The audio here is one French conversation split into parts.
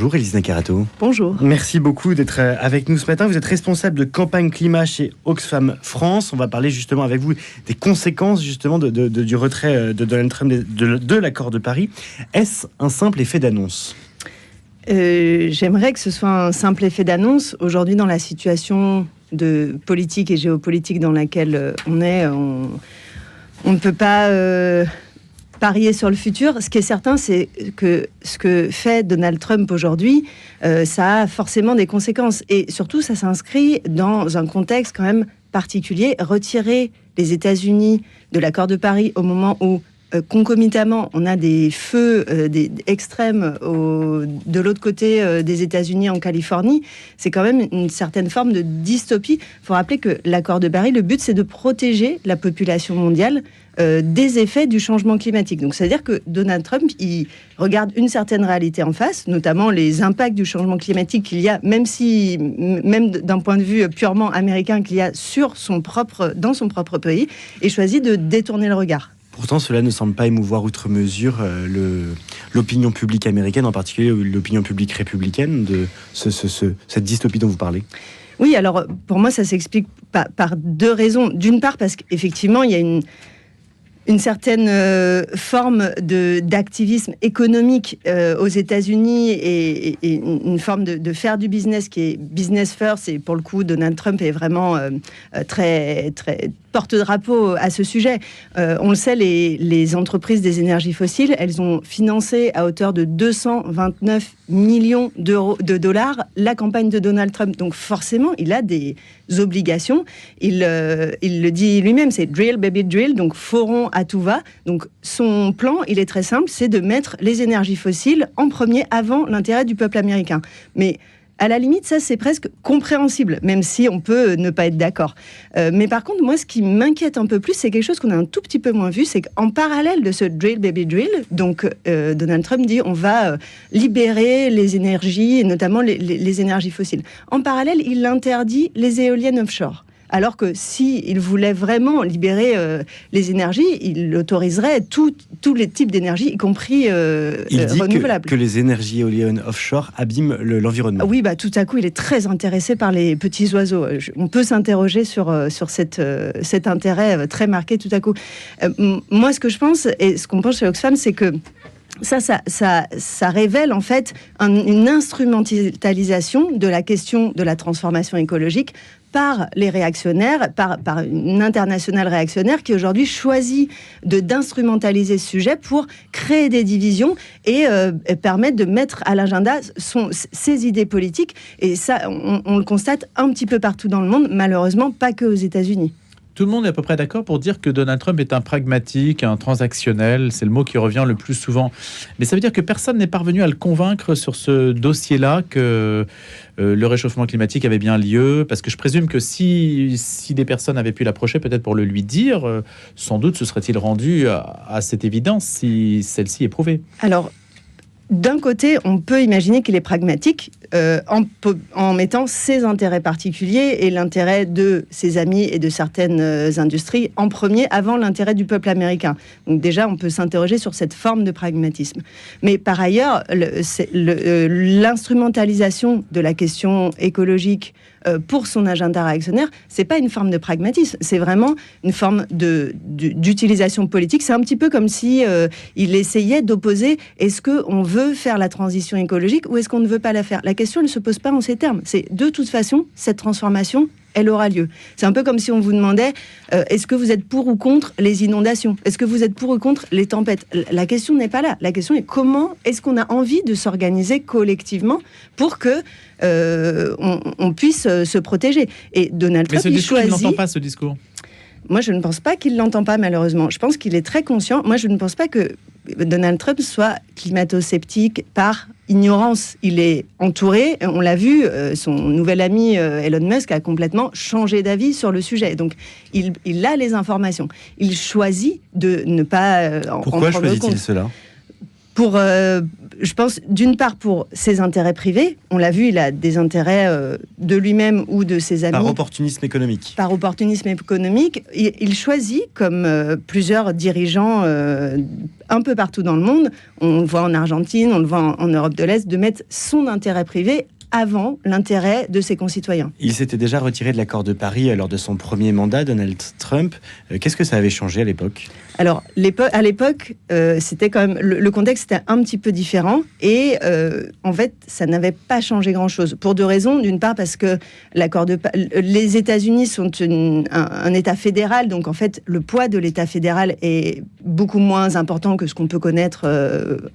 Bonjour Élise Nacarato. Bonjour. Merci beaucoup d'être avec nous ce matin. Vous êtes responsable de campagne climat chez Oxfam France. On va parler justement avec vous des conséquences justement du retrait de Donald Trump de l'accord de Paris. Est-ce un simple effet d'annonce ? J'aimerais que ce soit un simple effet d'annonce. Aujourd'hui, dans la situation de politique et géopolitique dans laquelle on est, on ne peut pas parier sur le futur. Ce qui est certain, c'est que ce que fait Donald Trump aujourd'hui, ça a forcément des conséquences. Et surtout, ça s'inscrit dans un contexte quand même particulier. Retirer les États-Unis de l'accord de Paris au moment où concomitamment, on a des feux des extrêmes de l'autre côté des États-Unis en Californie. C'est quand même une certaine forme de dystopie. Il faut rappeler que l'accord de Paris, le but, c'est de protéger la population mondiale des effets du changement climatique. Donc, c'est-à-dire que Donald Trump, il regarde une certaine réalité en face, notamment les impacts du changement climatique qu'il y a, même d'un point de vue purement américain, qu'il y a dans son propre pays, et choisit de détourner le regard. Pourtant, cela ne semble pas émouvoir outre mesure l'opinion publique américaine, en particulier l'opinion publique républicaine, de cette dystopie dont vous parlez. Oui, alors pour moi, ça s'explique par deux raisons. D'une part, parce qu'effectivement, il y a une certaine forme d'activisme économique aux États-Unis et une forme de faire du business qui est business first. Et pour le coup, Donald Trump est vraiment très, très porte-drapeau à ce sujet. On le sait, les entreprises des énergies fossiles, elles ont financé à hauteur de 229 millions de dollars la campagne de Donald Trump. Donc forcément, il a des obligations. Il le dit lui-même, c'est drill, baby, drill, donc foron à tout va. Donc son plan, il est très simple, c'est de mettre les énergies fossiles en premier avant l'intérêt du peuple américain. Mais à la limite, ça, c'est presque compréhensible, même si on peut ne pas être d'accord. Mais par contre, moi, ce qui m'inquiète un peu plus, c'est quelque chose qu'on a un tout petit peu moins vu, c'est qu'en parallèle de ce drill, baby, drill, donc Donald Trump dit on va libérer les énergies, et notamment les énergies fossiles. En parallèle, il interdit les éoliennes offshore. Alors que s'il voulait vraiment libérer les énergies, il autoriserait tous les types d'énergie, y compris renouvelables. Que les énergies éoliennes offshore abîment l'environnement. Oui, tout à coup, il est très intéressé par les petits oiseaux. On peut s'interroger sur cet intérêt très marqué tout à coup. Moi, ce que je pense, et ce qu'on pense chez Oxfam, c'est que ça révèle en fait une instrumentalisation de la question de la transformation écologique par les réactionnaires, par une internationale réactionnaire qui aujourd'hui choisit d'instrumentaliser ce sujet pour créer des divisions et permettre de mettre à l'agenda ses idées politiques. Et ça, on le constate un petit peu partout dans le monde, malheureusement pas que aux États-Unis. Tout le monde est à peu près d'accord pour dire que Donald Trump est un pragmatique, un transactionnel, c'est le mot qui revient le plus souvent. Mais ça veut dire que personne n'est parvenu à le convaincre sur ce dossier-là que le réchauffement climatique avait bien lieu, parce que je présume que si des personnes avaient pu l'approcher, peut-être pour le lui dire, sans doute se serait-il rendu à cette évidence si celle-ci est prouvée. Alors, d'un côté, on peut imaginer qu'il est pragmatique en mettant ses intérêts particuliers et l'intérêt de ses amis et de certaines industries en premier avant l'intérêt du peuple américain. Donc déjà, on peut s'interroger sur cette forme de pragmatisme. Mais par ailleurs, l'instrumentalisation de la question écologique pour son agenda réactionnaire, c'est pas une forme de pragmatisme, c'est vraiment une forme d'utilisation politique. C'est un petit peu comme si il essayait d'opposer est-ce qu'on veut faire la transition écologique ou est-ce qu'on ne veut pas la faire. La question ne se pose pas en ces termes. C'est de toute façon, cette transformation, elle aura lieu. C'est un peu comme si on vous demandait est-ce que vous êtes pour ou contre les inondations ? Est-ce que vous êtes pour ou contre les tempêtes ? La question n'est pas là. La question est comment est-ce qu'on a envie de s'organiser collectivement pour que on puisse se protéger. Et Donald Trump, il n'entend pas ce discours. Moi, je ne pense pas qu'il ne l'entend pas, malheureusement. Je pense qu'il est très conscient. Moi, je ne pense pas que Donald Trump soit climato-sceptique par ignorance. Il est entouré, on l'a vu, son nouvel ami Elon Musk a complètement changé d'avis sur le sujet. Donc, il a les informations. Il choisit de ne pas Pourquoi choisit-il cela ? je pense, d'une part pour ses intérêts privés. On l'a vu, il a des intérêts de lui-même ou de ses amis. Par opportunisme économique. Par opportunisme économique. Il choisit, comme plusieurs dirigeants un peu partout dans le monde, on le voit en Argentine, on le voit en Europe de l'Est, de mettre son intérêt privé avant l'intérêt de ses concitoyens. Il s'était déjà retiré de l'accord de Paris lors de son premier mandat, Donald Trump. Qu'est-ce que ça avait changé à l'époque ? Alors, à l'époque, c'était quand même le contexte était un petit peu différent et en fait, ça n'avait pas changé grand-chose pour deux raisons. D'une part, parce que les États-Unis sont un État fédéral, donc en fait, le poids de l'État fédéral est beaucoup moins important que ce qu'on peut connaître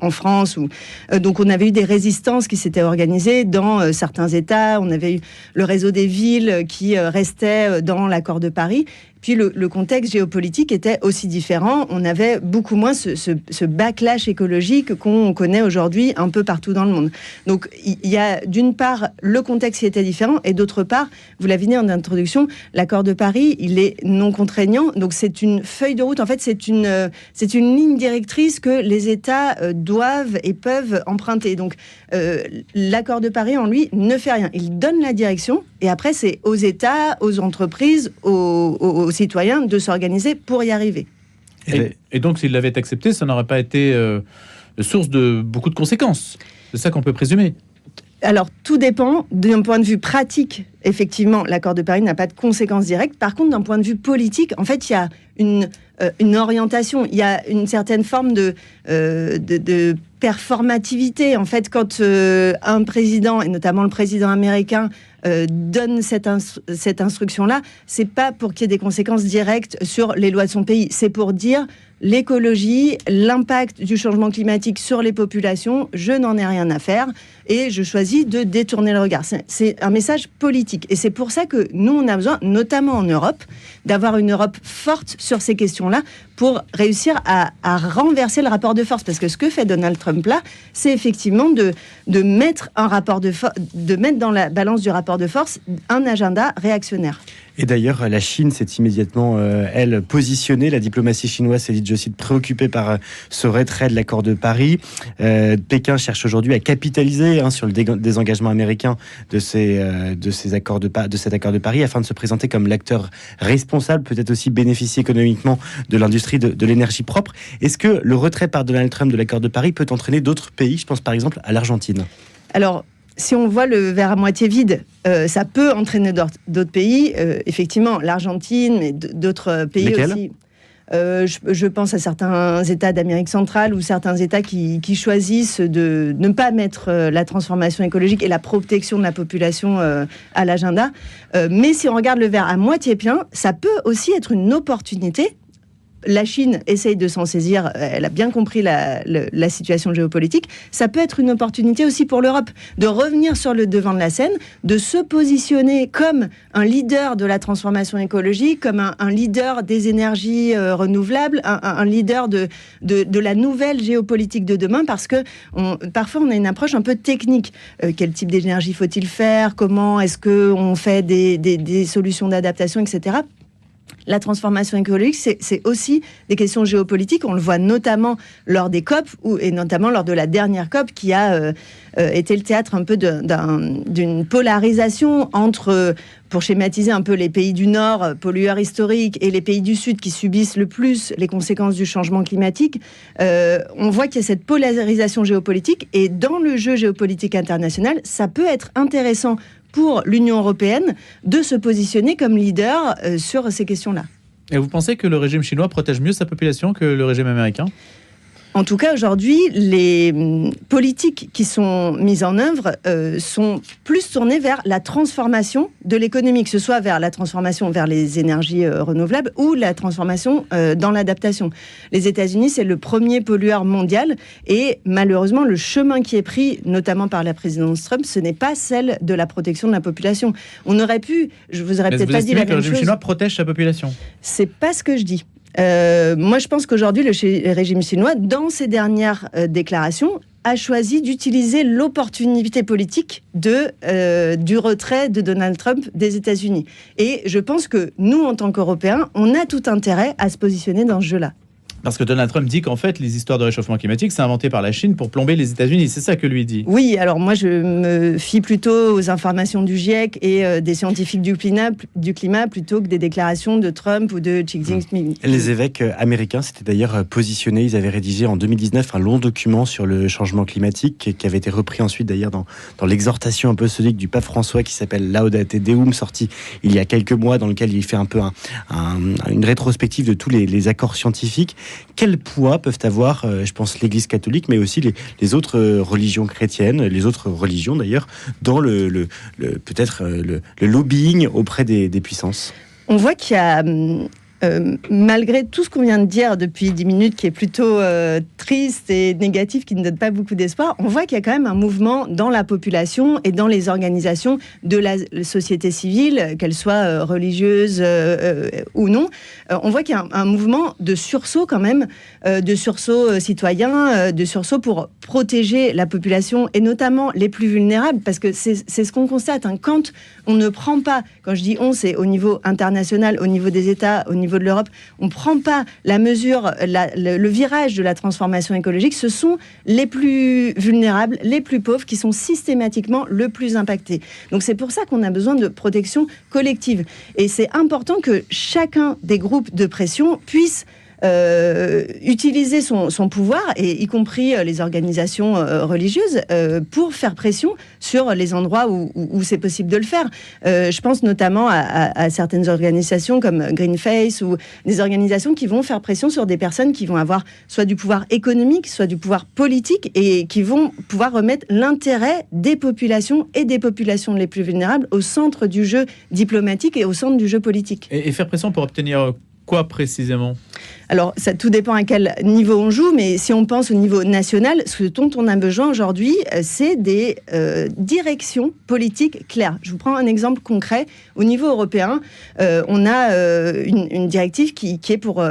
en France. Donc, on avait eu des résistances qui s'étaient organisées dans certains États. On avait eu le réseau des villes qui restait dans l'accord de Paris. Puis le contexte géopolitique était aussi différent. On avait beaucoup moins ce backlash écologique qu'on connaît aujourd'hui un peu partout dans le monde. Donc il y a d'une part le contexte qui était différent et d'autre part, vous l'avez dit en introduction, l'accord de Paris, il est non contraignant. Donc c'est une feuille de route. En fait, c'est une ligne directrice que les États doivent et peuvent emprunter. Donc l'accord de Paris en lui ne fait rien. Il donne la direction et après c'est aux États, aux entreprises, aux citoyens de s'organiser pour y arriver. Et donc, s'il l'avait accepté, ça n'aurait pas été source de beaucoup de conséquences. C'est ça qu'on peut présumer. Alors, tout dépend. D'un point de vue pratique, effectivement, l'accord de Paris n'a pas de conséquences directes. Par contre, d'un point de vue politique, en fait, il y a une orientation, il y a une certaine forme de performativité. En fait, quand un président, et notamment le président américain, donne cette instruction-là, c'est pas pour qu'il y ait des conséquences directes sur les lois de son pays, c'est pour dire l'écologie, l'impact du changement climatique sur les populations, je n'en ai rien à faire et je choisis de détourner le regard. C'est un message politique et c'est pour ça que nous, on a besoin, notamment en Europe, d'avoir une Europe forte sur ces questions-là pour réussir à renverser le rapport de force. Parce que ce que fait Donald Trump là, c'est effectivement de mettre dans la balance du rapport de force un agenda réactionnaire. Et d'ailleurs, la Chine s'est immédiatement, elle, positionnée. La diplomatie chinoise s'est dit, je suis préoccupée par ce retrait de l'accord de Paris. Pékin cherche aujourd'hui à capitaliser sur le désengagement américain de cet accord de Paris afin de se présenter comme l'acteur responsable, peut-être aussi bénéficier économiquement de l'industrie de l'énergie propre. Est-ce que le retrait par Donald Trump de l'accord de Paris peut entraîner d'autres pays ? Je pense par exemple à l'Argentine. Alors, si on voit le verre à moitié vide, ça peut entraîner d'autres pays. Effectivement, l'Argentine, mais d'autres pays. Lesquels aussi. Je pense à certains États d'Amérique centrale ou certains États qui choisissent de ne pas mettre la transformation écologique et la protection de la population à l'agenda. Mais si on regarde le verre à moitié plein, ça peut aussi être une opportunité. La Chine essaye de s'en saisir, elle a bien compris la situation géopolitique. Ça peut être une opportunité aussi pour l'Europe de revenir sur le devant de la scène, de se positionner comme un leader de la transformation écologique, comme un leader des énergies renouvelables, un leader de la nouvelle géopolitique de demain, parce que parfois on a une approche un peu technique. Quel type d'énergie faut-il faire ? Comment est-ce qu'on fait des solutions d'adaptation, etc. La transformation écologique, c'est aussi des questions géopolitiques. On le voit notamment lors des COP, et notamment lors de la dernière COP, qui a été le théâtre un peu d'une polarisation entre, pour schématiser un peu, les pays du Nord, pollueurs historiques, et les pays du Sud qui subissent le plus les conséquences du changement climatique. On voit qu'il y a cette polarisation géopolitique, et dans le jeu géopolitique international, ça peut être intéressant pour l'Union européenne de se positionner comme leader sur ces questions-là. Et vous pensez que le régime chinois protège mieux sa population que le régime américain ? En tout cas, aujourd'hui, les politiques qui sont mises en œuvre sont plus tournées vers la transformation de l'économie, que ce soit vers la transformation vers les énergies renouvelables ou la transformation dans l'adaptation. Les États-Unis, c'est le premier pollueur mondial et malheureusement, le chemin qui est pris, notamment par la présidence Trump, ce n'est pas celle de la protection de la population. On aurait pu, je vous aurais peut-être pas dit la même chose. Le régime chinois protège sa population ? C'est pas ce que je dis. Moi, je pense qu'aujourd'hui, le régime chinois, dans ses dernières déclarations, a choisi d'utiliser l'opportunité politique du retrait de Donald Trump des États-Unis. Et je pense que nous, en tant qu'Européens, on a tout intérêt à se positionner dans ce jeu-là. Parce que Donald Trump dit qu'en fait, les histoires de réchauffement climatique, c'est inventé par la Chine pour plomber les États-Unis. C'est ça que lui dit. Oui, alors moi, je me fie plutôt aux informations du GIEC et des scientifiques du climat plutôt que des déclarations de Trump ou de Xi Jinping. Les évêques américains s'étaient d'ailleurs positionnés. Ils avaient rédigé en 2019 un long document sur le changement climatique qui avait été repris ensuite d'ailleurs dans l'exhortation apostolique du pape François qui s'appelle Laudate Deum, sorti il y a quelques mois, dans lequel il fait un peu une rétrospective de tous les accords scientifiques. Quel poids peuvent avoir, je pense, l'Église catholique, mais aussi les autres religions chrétiennes, les autres religions d'ailleurs, dans peut-être le lobbying auprès des puissances? On voit qu'il y a... malgré tout ce qu'on vient de dire depuis 10 minutes, qui est plutôt triste et négatif, qui ne donne pas beaucoup d'espoir, on voit qu'il y a quand même un mouvement dans la population et dans les organisations de la société civile, qu'elles soient religieuses ou non. On voit qu'il y a un mouvement de sursaut quand même, de sursaut citoyen, de sursaut pour protéger la population et notamment les plus vulnérables, parce que c'est ce qu'on constate. Quand on ne prend pas, quand je dis on, c'est au niveau international, au niveau des États, au niveau de l'Europe, on ne prend pas la mesure, le virage de la transformation écologique, ce sont les plus vulnérables, les plus pauvres, qui sont systématiquement le plus impactés. Donc c'est pour ça qu'on a besoin de protection collective. Et c'est important que chacun des groupes de pression puisse utiliser son pouvoir, et y compris les organisations religieuses, pour faire pression sur les endroits où c'est possible de le faire. Je pense notamment à certaines organisations comme Greenpeace ou des organisations qui vont faire pression sur des personnes qui vont avoir soit du pouvoir économique, soit du pouvoir politique, et qui vont pouvoir remettre l'intérêt des populations et des populations les plus vulnérables au centre du jeu diplomatique et au centre du jeu politique. Et faire pression pour obtenir quoi précisément ? Alors, ça tout dépend à quel niveau on joue, mais si on pense au niveau national, ce dont on a besoin aujourd'hui, c'est des directions politiques claires. Je vous prends un exemple concret. Au niveau européen, on a une directive qui est pour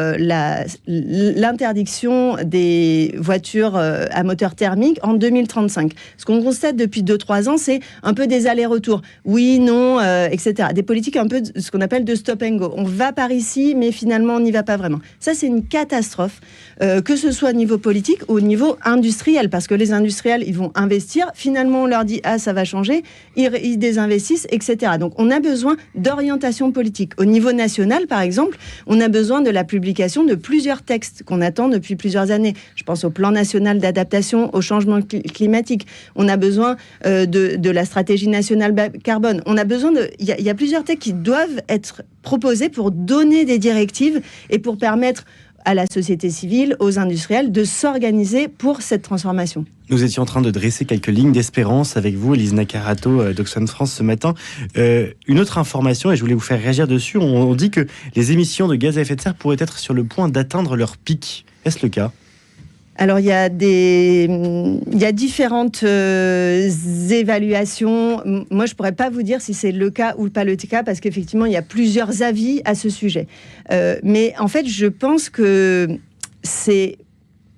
l'interdiction des voitures à moteur thermique en 2035. Ce qu'on constate depuis 2-3 ans, c'est un peu des allers-retours. Oui, non, etc. Des politiques un peu ce qu'on appelle de stop and go. On va par ici, mais finalement, on n'y va pas vraiment. Ça, c'est une catastrophe, que ce soit au niveau politique ou au niveau industriel, parce que les industriels, ils vont investir, finalement on leur dit « ah, ça va changer », ils désinvestissent, etc. Donc on a besoin d'orientation politique. Au niveau national, par exemple, on a besoin de la publication de plusieurs textes qu'on attend depuis plusieurs années. Je pense au plan national d'adaptation au changement climatique. On a besoin de la stratégie nationale bas carbone. On a besoin il y a plusieurs textes qui doivent être proposés pour donner des directives et pour permettre à la société civile, aux industriels, de s'organiser pour cette transformation. Nous étions en train de dresser quelques lignes d'espérance avec vous, Élise Nakarato d'Oxfam France ce matin. Une autre information, et je voulais vous faire réagir dessus, on dit que les émissions de gaz à effet de serre pourraient être sur le point d'atteindre leur pic. Est-ce le cas ? Alors, il y a différentes évaluations. Moi, je ne pourrais pas vous dire si c'est le cas ou pas le cas, parce qu'effectivement, il y a plusieurs avis à ce sujet. Mais en fait, je pense que c'est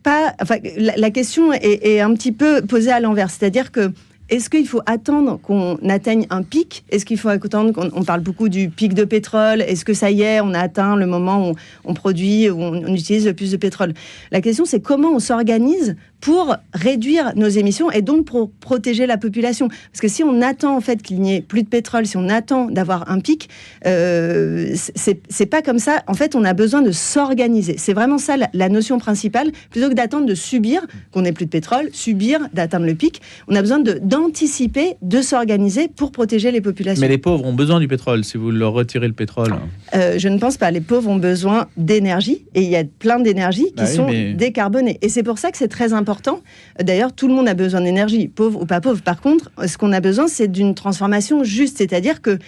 pas... Enfin, la question est un petit peu posée à l'envers. C'est-à-dire que est-ce qu'il faut attendre qu'on atteigne un pic ? Est-ce qu'il faut attendre on parle beaucoup du pic de pétrole. Est-ce que ça y est, on a atteint le moment où on produit, où on utilise le plus de pétrole ? La question, c'est comment on s'organise pour réduire nos émissions et donc pour protéger la population. Parce que si on attend en fait qu'il n'y ait plus de pétrole, si on attend d'avoir un pic, c'est pas comme ça. En fait, on a besoin de s'organiser. C'est vraiment ça la notion principale. Plutôt que d'attendre de subir qu'on n'ait plus de pétrole, subir d'atteindre le pic, on a besoin d'anticiper, de s'organiser pour protéger les populations. Mais les pauvres ont besoin du pétrole, si vous leur retirez le pétrole. Je ne pense pas. Les pauvres ont besoin d'énergie, et il y a plein d'énergies qui sont décarbonées. Et c'est pour ça que c'est très important. D'ailleurs, tout le monde a besoin d'énergie, pauvre ou pas pauvre. Par contre, ce qu'on a besoin, c'est d'une transformation juste. C'est-à-dire que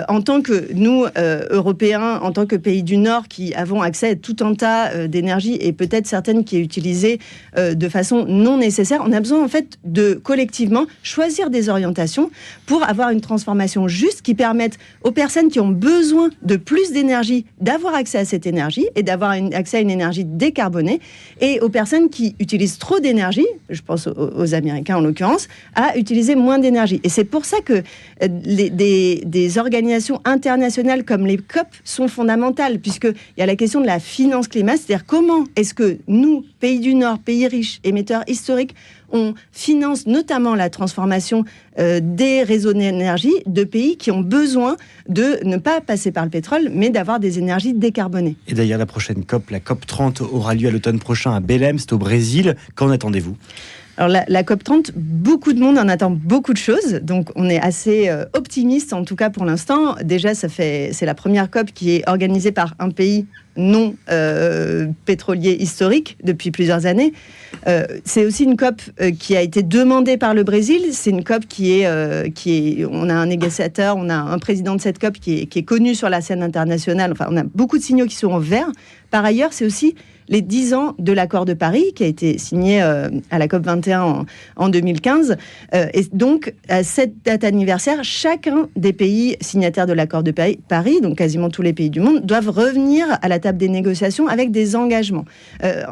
en tant que nous, Européens, en tant que pays du Nord, qui avons accès à tout un tas d'énergie, et peut-être certaines qui est utilisée de façon non nécessaire, on a besoin en fait de collectivement choisir des orientations pour avoir une transformation juste qui permette aux personnes qui ont besoin de plus d'énergie d'avoir accès à cette énergie et d'avoir accès à une énergie décarbonée, et aux personnes qui utilisent trop trop d'énergie, je pense aux Américains en l'occurrence, à utiliser moins d'énergie. Et c'est pour ça que des organisations internationales comme les COP sont fondamentales, puisqu'il y a la question de la finance climat, c'est-à-dire comment est-ce que nous, pays du Nord, pays riches, émetteurs historiques, on finance notamment la transformation des réseaux d'énergie de pays qui ont besoin de ne pas passer par le pétrole, mais d'avoir des énergies décarbonées. Et d'ailleurs, la prochaine COP, la COP 30, aura lieu à l'automne prochain à Belém, c'est au Brésil. Qu'en attendez-vous ? Alors la COP 30, beaucoup de monde en attend beaucoup de choses, donc on est assez optimiste en tout cas pour l'instant. Déjà, c'est la première COP qui est organisée par un pays non pétrolier historique depuis plusieurs années. C'est aussi une COP qui a été demandée par le Brésil. C'est une COP qui est on a un négociateur, on a un président de cette COP qui est connu sur la scène internationale. Enfin, on a beaucoup de signaux qui sont en vert. Par ailleurs, c'est aussi les 10 ans de l'accord de Paris, qui a été signé à la COP 21 en 2015. Et donc, à cette date anniversaire, chacun des pays signataires de l'accord de Paris, donc quasiment tous les pays du monde, doivent revenir à la table des négociations avec des engagements,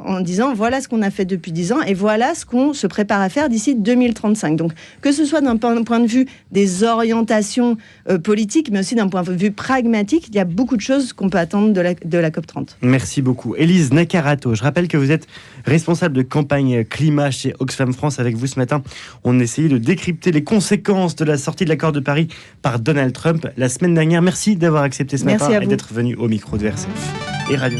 en disant voilà ce qu'on a fait depuis 10 ans et voilà ce qu'on se prépare à faire d'ici 2035. Donc, que ce soit d'un point de vue des orientations politiques, mais aussi d'un point de vue pragmatique, il y a beaucoup de choses qu'on peut attendre de la COP 30. Merci beaucoup. Élise Nakarato, je rappelle que vous êtes responsable de campagne climat chez Oxfam France. Avec vous ce matin, on essayait de décrypter les conséquences de la sortie de l'accord de Paris par Donald Trump la semaine dernière. Merci d'avoir accepté ce matin et d'être venu au micro de RCF et Radio.